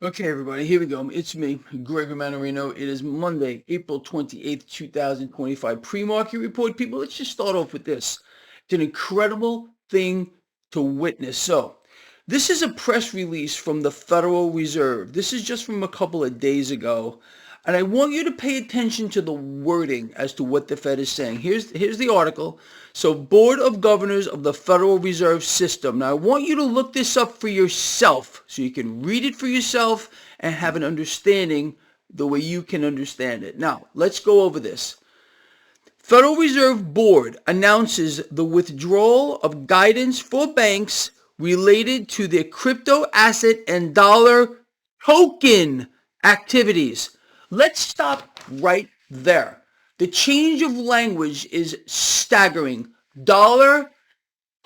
Okay, everybody, here we go. It's me, Gregory Mannarino. It is Monday, April 28th, 2025. Pre-market report. People, let's just start off with this. It's an incredible thing to witness. So, this is a press release from the Federal Reserve. This is just from a couple of days ago. And I want you to pay attention to the wording as to what the Fed is saying. Here's the article. So, Board of Governors of the Federal Reserve System. Now, I want you to look this up for yourself so you can read it for yourself and have an understanding the way you can understand it. Now, let's go over this. Federal Reserve Board announces the withdrawal of guidance for banks related to their crypto asset and dollar token activities. Let's stop right there. The change of language is staggering. Dollar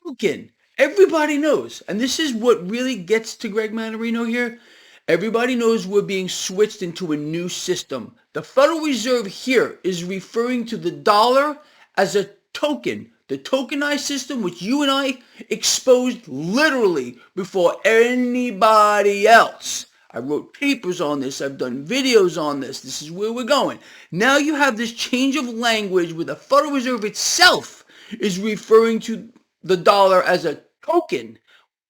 token. Everybody knows, and this is what really gets to Greg Mannarino here. Everybody knows we're being switched into a new system. The Federal Reserve here is referring to the dollar as a token, the tokenized system which you and I exposed literally before anybody else. I wrote papers on this. I've done videos on this. This is where we're going. Now you have this change of language where the Federal Reserve itself is referring to the dollar as a token.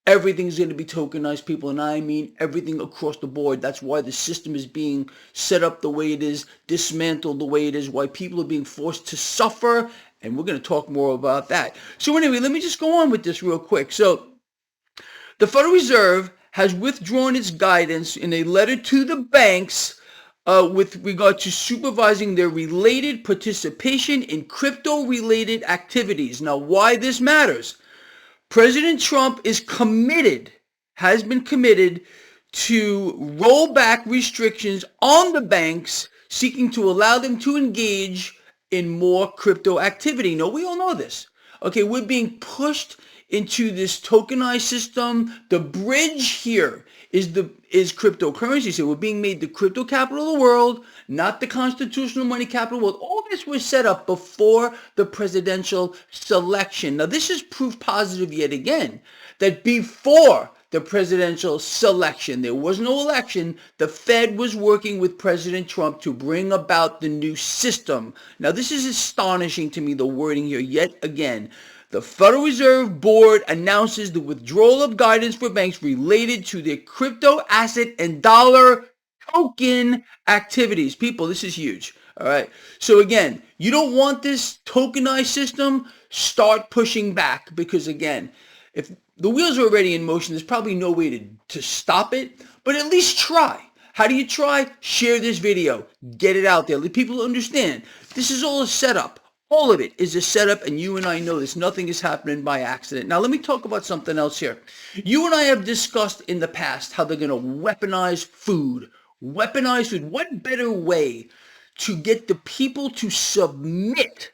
Everything's going to be tokenized, people, and I mean everything across the board. That's why the system is being set up the way it is, dismantled the way it is, why people are being forced to suffer, and we're going to talk more about that. So anyway, let me just go on with this real quick. So the Federal Reserve has withdrawn its guidance in a letter to the banks with regard to supervising their related participation in crypto-related activities. Now, why this matters? President Trump has been committed to roll back restrictions on the banks, seeking to allow them to engage in more crypto activity. Now, we all know this. Okay, we're being pushed into this tokenized system. The bridge here is cryptocurrency. So we're being made the crypto capital of the world, not the constitutional money capital of the world. All this was set up before the presidential selection. Now, this is proof positive yet again that before the presidential selection, there was no election, the Fed was working with President Trump to bring about the new system. Now, this is astonishing to me, the wording here yet again. The Federal Reserve Board announces the withdrawal of guidance for banks related to their crypto asset and dollar token activities. People, this is huge. All right. So again, you don't want this tokenized system. Start pushing back because again, if the wheels are already in motion, there's probably no way to stop it, but at least try. How do you try? Share this video. Get it out there. Let people understand. This is all a setup. All of it is a setup, and you and I know this. Nothing is happening by accident. Now, let me talk about something else here. You and I have discussed in the past how they're going to weaponize food. Weaponize food. What better way to get the people to submit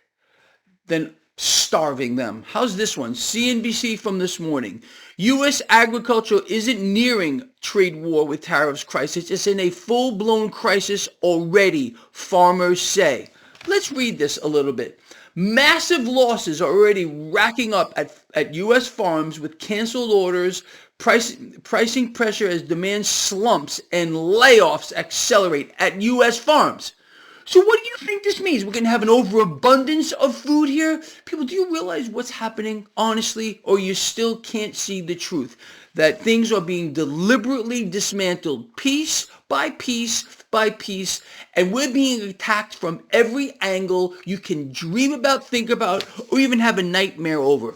than starving them? How's this one? CNBC from this morning. U.S. agriculture isn't nearing trade war with tariffs crisis. It's in a full-blown crisis already, farmers say. Let's read this a little bit. Massive losses are already racking up at U.S. farms with canceled orders, pricing pressure as demand slumps, and layoffs accelerate at U.S. farms. So what do you think this means? We're going to have an overabundance of food here? People, do you realize what's happening, honestly, or you still can't see the truth? That things are being deliberately dismantled piece by piece by piece, and we're being attacked from every angle you can dream about, think about, or even have a nightmare over.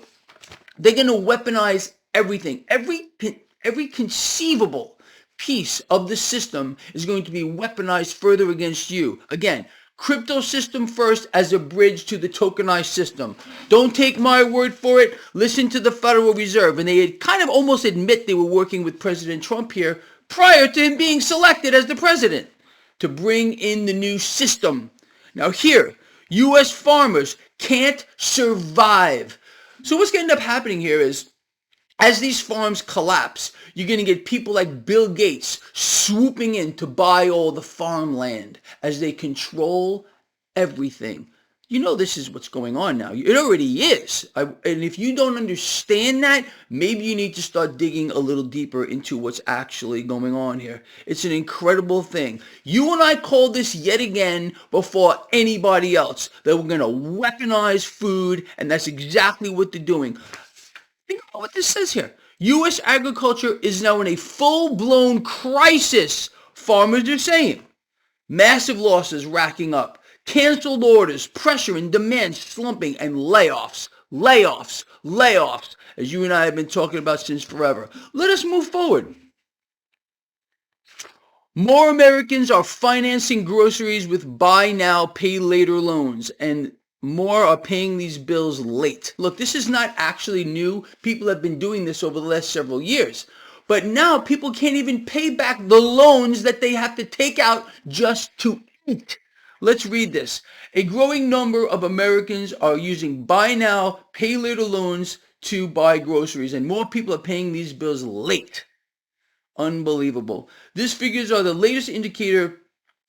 They're going to weaponize everything. Every conceivable piece of the system is going to be weaponized further against you. Again, crypto system first as a bridge to the tokenized system. Don't take my word for it. Listen to the Federal Reserve. And they had kind of almost admit they were working with President Trump here prior to him being selected as the president to bring in the new system. Now here, U.S. farmers can't survive. So what's going to end up happening here is as these farms collapse, you're going to get people like Bill Gates swooping in to buy all the farmland as they control everything. You know this is what's going on now. It already is. And if you don't understand that, maybe you need to start digging a little deeper into what's actually going on here. It's an incredible thing. You and I called this yet again before anybody else, that we're going to weaponize food, and that's exactly what they're doing. Think about what this says here. U.S. agriculture is now in a full-blown crisis, farmers are saying. Massive losses racking up. Canceled orders, pressure and demand slumping, and layoffs, as you and I have been talking about since forever. Let us move forward. More Americans are financing groceries with buy now, pay later loans, and more are paying these bills late. Look, this is not actually new. People have been doing this over the last several years. But now people can't even pay back the loans that they have to take out just to eat. Let's read this. A growing number of Americans are using buy now, pay later loans to buy groceries, and more people are paying these bills late. Unbelievable. These figures are the latest indicator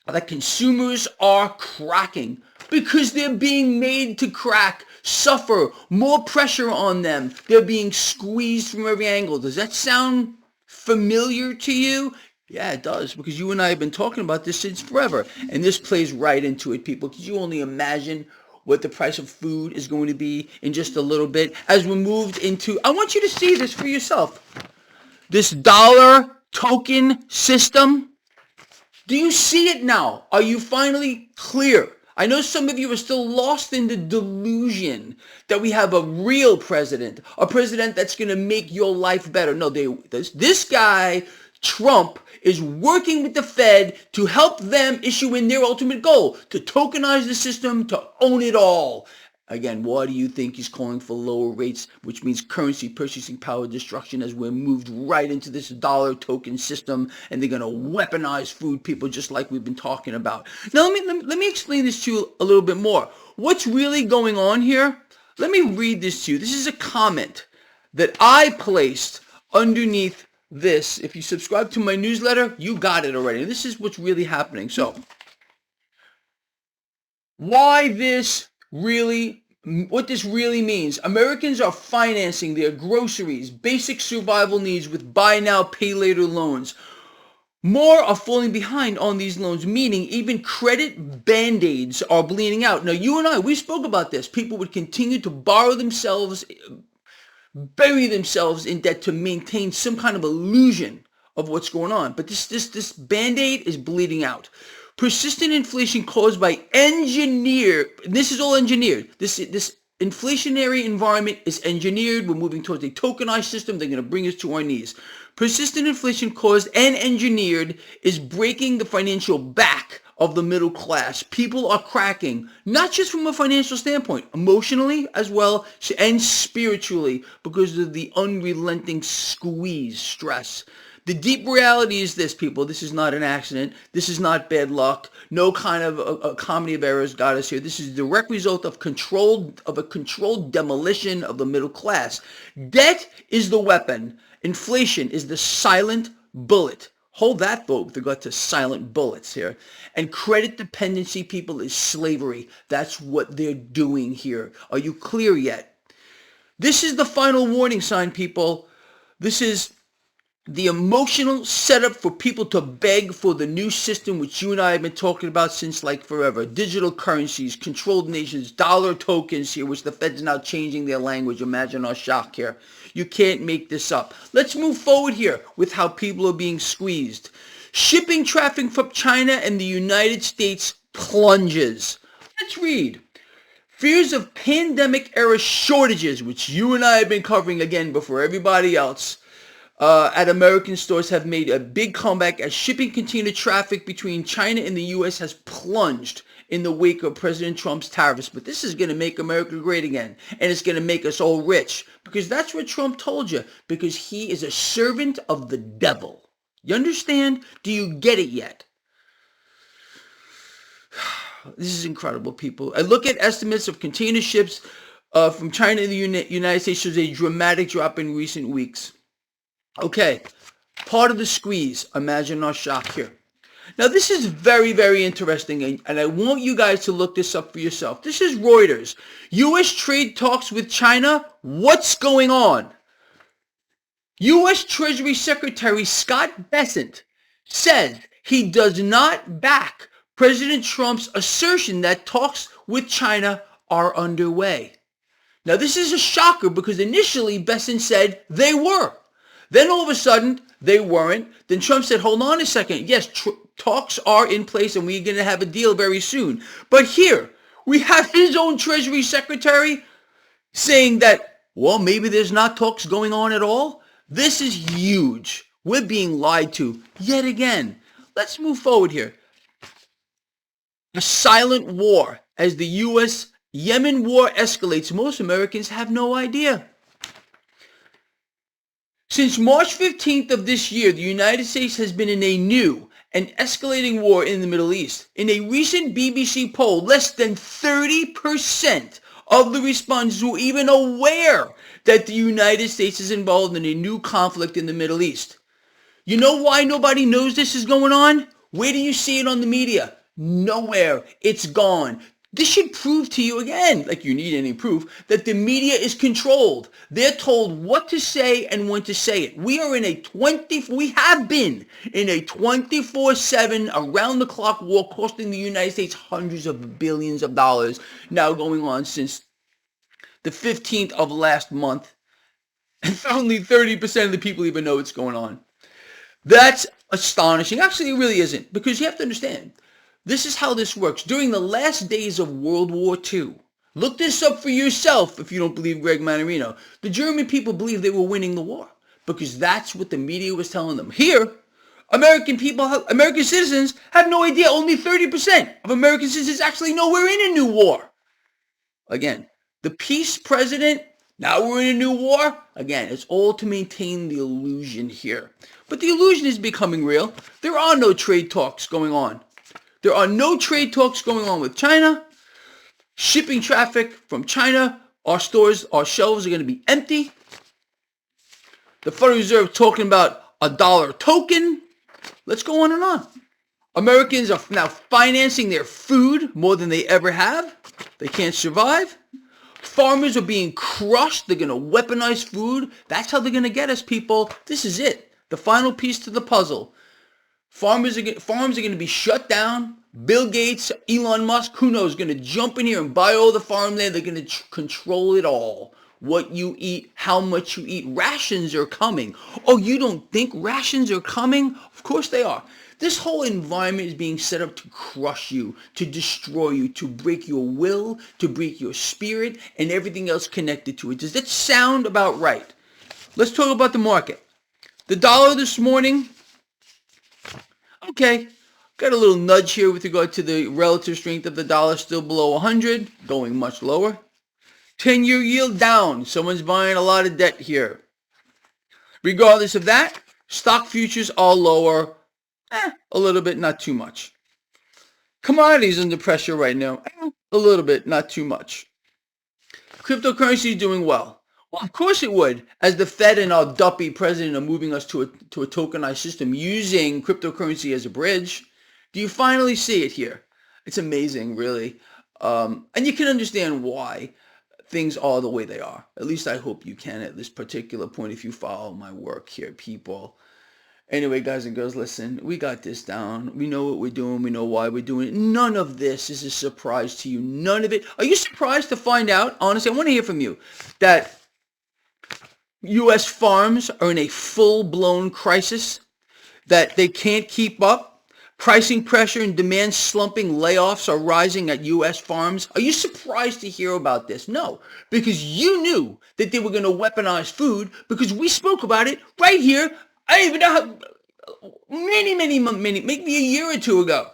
that consumers are cracking because they're being made to crack, suffer, more pressure on them. They're being squeezed from every angle. Does that sound familiar to you? Yeah, it does, because you and I have been talking about this since forever. And this plays right into it, people. Could you only imagine what the price of food is going to be in just a little bit as we moved into... I want you to see this for yourself. This dollar token system. Do you see it now? Are you finally clear? I know some of you are still lost in the delusion that we have a real president, a president that's going to make your life better. No, this guy, Trump, is working with the Fed to help them issue in their ultimate goal, to tokenize the system, to own it all. Again, why do you think he's calling for lower rates, which means currency purchasing power destruction, as we're moved right into this dollar token system, and they're going to weaponize food, people, just like we've been talking about. Now, let me explain this to you a little bit more. What's really going on here? Let me read this to you. This is a comment that I placed underneath this. If you subscribe to my newsletter, you got it already. This is what's really happening. So, what this really means: Americans are financing their groceries, basic survival needs with buy now, pay later loans. More are falling behind on these loans, meaning even credit band-aids are bleeding out. Now, you and I, we spoke about this. People would continue to borrow themselves, bury themselves in debt to maintain some kind of illusion of what's going on. But this band-aid is bleeding out. Persistent inflation caused by this is all engineered. This inflationary environment is engineered. We're moving towards a tokenized system. They're going to bring us to our knees. Persistent inflation caused and engineered is breaking the financial back of the middle class. People are cracking, not just from a financial standpoint, emotionally as well, and spiritually, because of the unrelenting squeeze, stress. The deep reality is this, people. This is not an accident. This is not bad luck. No kind of a comedy of errors got us here. This is a direct result of a controlled demolition of the middle class. Debt is the weapon. Inflation is the silent bullet. Hold that thought with regard to silent bullets here. And credit dependency, people, is slavery. That's what they're doing here. Are you clear yet? This is the final warning sign, people. This is the emotional setup for people to beg for the new system, which you and I have been talking about since like forever. Digital currencies, controlled nations, dollar tokens here, which the Fed's now changing their language. Imagine our shock here. You can't make this up. Let's move forward here with how people are being squeezed. Shipping traffic from China and the United States plunges. Let's read. Fears of pandemic-era shortages, which you and I have been covering again before everybody else, at American stores have made a big comeback as shipping container traffic between China and the U.S. has plunged in the wake of President Trump's tariffs. But this is going to make America great again, and it's going to make us all rich, because that's what Trump told you, because he is a servant of the devil. You understand? Do you get it yet? This is incredible, people. I look at estimates of container ships from China and the United States shows a dramatic drop in recent weeks. Okay, part of the squeeze. Imagine our shock here. Now, this is very, very interesting, and I want you guys to look this up for yourself. This is Reuters. U.S. trade talks with China. What's going on? U.S. Treasury Secretary Scott Bessent says he does not back President Trump's assertion that talks with China are underway. Now, this is a shocker because initially Bessent said they were. Then all of a sudden, they weren't. Then Trump said, hold on a second. Yes, talks are in place and we're going to have a deal very soon. But here, we have his own Treasury Secretary saying that, well, maybe there's not talks going on at all. This is huge. We're being lied to yet again. Let's move forward here. A silent war as the U.S.-Yemen war escalates. Most Americans have no idea. Since March 15th of this year, the United States has been in a new and escalating war in the Middle East. In a recent BBC poll, less than 30% of the respondents were even aware that the United States is involved in a new conflict in the Middle East. You know why nobody knows this is going on? Where do you see it on the media? Nowhere. It's gone. This should prove to you again, like you need any proof, that the media is controlled. They're told what to say and when to say it. We have been in a 24/7 around-the-clock war costing the United States hundreds of billions of dollars, now going on since the 15th of last month. And only 30% of the people even know what's going on. That's astonishing. Actually, it really isn't, because you have to understand, this is how this works. During the last days of World War II, look this up for yourself if you don't believe Greg Mannarino. The German people believed they were winning the war because that's what the media was telling them. Here, American citizens have no idea. Only 30% of American citizens actually know we're in a new war. Again, the peace president, now we're in a new war. Again, it's all to maintain the illusion here. But the illusion is becoming real. There are no trade talks going on. There are no trade talks going on with China. Shipping traffic from China, our stores, our shelves are going to be empty. The Federal Reserve talking about a dollar token. Let's go on and on. Americans are now financing their food more than they ever have. They can't survive. Farmers are being crushed. They're going to weaponize food. That's how they're going to get us, people. This is it. The final piece to the puzzle. Farms are going to be shut down. Bill Gates, Elon Musk, who knows, going to jump in here and buy all the farmland. They're going to control it all. What you eat, how much you eat. Rations are coming. Oh, you don't think rations are coming? Of course they are. This whole environment is being set up to crush you, to destroy you, to break your will, to break your spirit, and everything else connected to it. Does that sound about right? Let's talk about the market. The dollar this morning, okay, got a little nudge here with regard to the relative strength of the dollar, still below 100, going much lower. 10-year yield down. Someone's buying a lot of debt here. Regardless of that, stock futures are lower. A little bit, not too much. Commodities under pressure right now. A little bit, not too much. Cryptocurrency is doing well. Well, of course it would, as the Fed and our dumpy president are moving us to a tokenized system using cryptocurrency as a bridge. Do you finally see it here? It's amazing, really. And you can understand why things are the way they are. At least I hope you can at this particular point if you follow my work here, people. Anyway, guys and girls, listen, we got this down. We know what we're doing. We know why we're doing it. None of this is a surprise to you. None of it. Are you surprised to find out? Honestly, I want to hear from you that U.S. farms are in a full-blown crisis, that they can't keep up. Pricing pressure and demand slumping, layoffs are rising at U.S. farms. Are you surprised to hear about this? No, because you knew that they were going to weaponize food because we spoke about it right here. I don't even know how, many, maybe a year or two ago.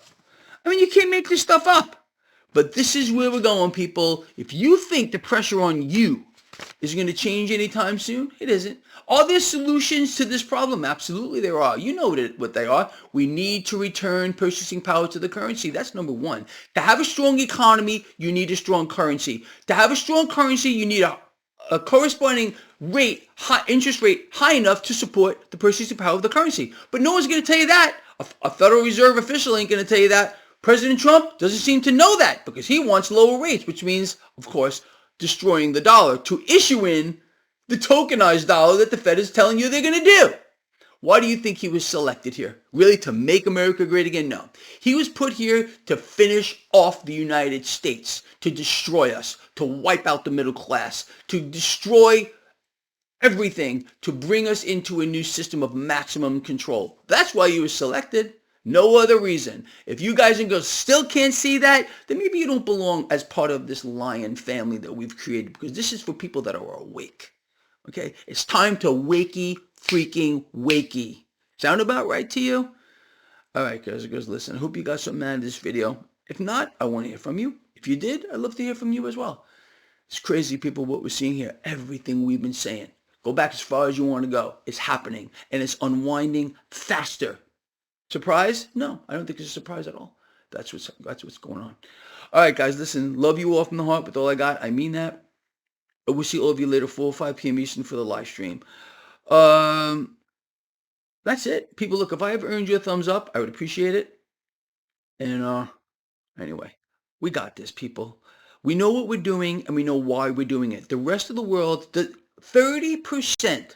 I mean, you can't make this stuff up. But this is where we're going, people. If you think the pressure on you is going to change anytime soon, it isn't. Are there solutions to this problem? Absolutely there are. You know what they are. We need to return purchasing power to the currency. That's number one. To have a strong economy, you need a strong currency. To have a strong currency, you need a corresponding interest rate high enough to support the purchasing power of the currency. But no one's going to tell you that A Federal Reserve official ain't going to tell you that. President Trump doesn't seem to know that because he wants lower rates, which means, of course, destroying the dollar to issue in the tokenized dollar that the Fed is telling you they're going to do. Why do you think he was selected here? Really, to make America great again? No. He was put here to finish off the United States, to destroy us, to wipe out the middle class, to destroy everything, to bring us into a new system of maximum control. That's why he was selected. No other reason. If you guys and girls still can't see that, then maybe you don't belong as part of this lion family that we've created, because this is for people that are awake. Okay? It's time to wakey freaking wakey. Sound about right to you? All right, guys and girls, listen. I hope you got something out of this video. If not, I want to hear from you. If you did, I'd love to hear from you as well. It's crazy, people, what we're seeing here. Everything we've been saying. Go back as far as you want to go. It's happening, and it's unwinding faster. Surprise? No, I don't think it's a surprise at all. That's what's going on. All right, guys, listen. Love you all from the heart with all I got. I mean that. I will see all of you later, 4 or 5 p.m. Eastern for the live stream. That's it. People, look, if I ever earned you a thumbs up, I would appreciate it. And anyway, we got this, people. We know what we're doing, and we know why we're doing it. The rest of the world, the 30%,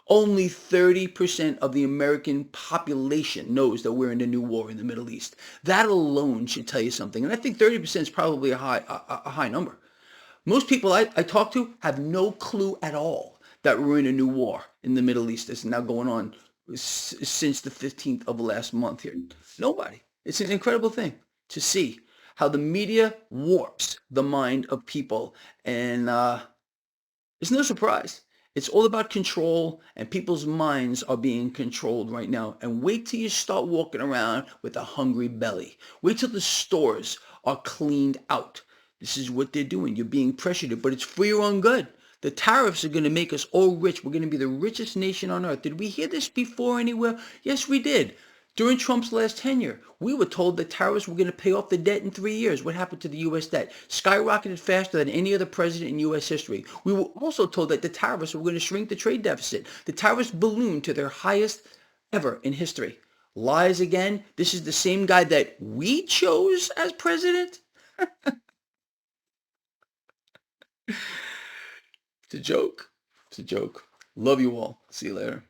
only 30% of the American population knows that we're in a new war in the Middle East. That alone should tell you something. And I think 30% is probably a high number. Most people I talk to have no clue at all that we're in a new war in the Middle East that's now going on since the 15th of last month here. Nobody. It's an incredible thing to see how the media warps the mind of people. And it's no surprise. It's all about control, and people's minds are being controlled right now. And wait till you start walking around with a hungry belly. Wait till the stores are cleaned out. This is what they're doing. You're being pressured, but it's for your own good. The tariffs are going to make us all rich. We're going to be the richest nation on earth. Did we hear this before anywhere? Yes, we did. During Trump's last tenure, we were told that tariffs were going to pay off the debt in 3 years. What happened to the U.S. debt? Skyrocketed faster than any other president in U.S. history. We were also told that the tariffs were going to shrink the trade deficit. The tariffs ballooned to their highest ever in history. Lies again. This is the same guy that we chose as president. It's a joke. It's a joke. Love you all. See you later.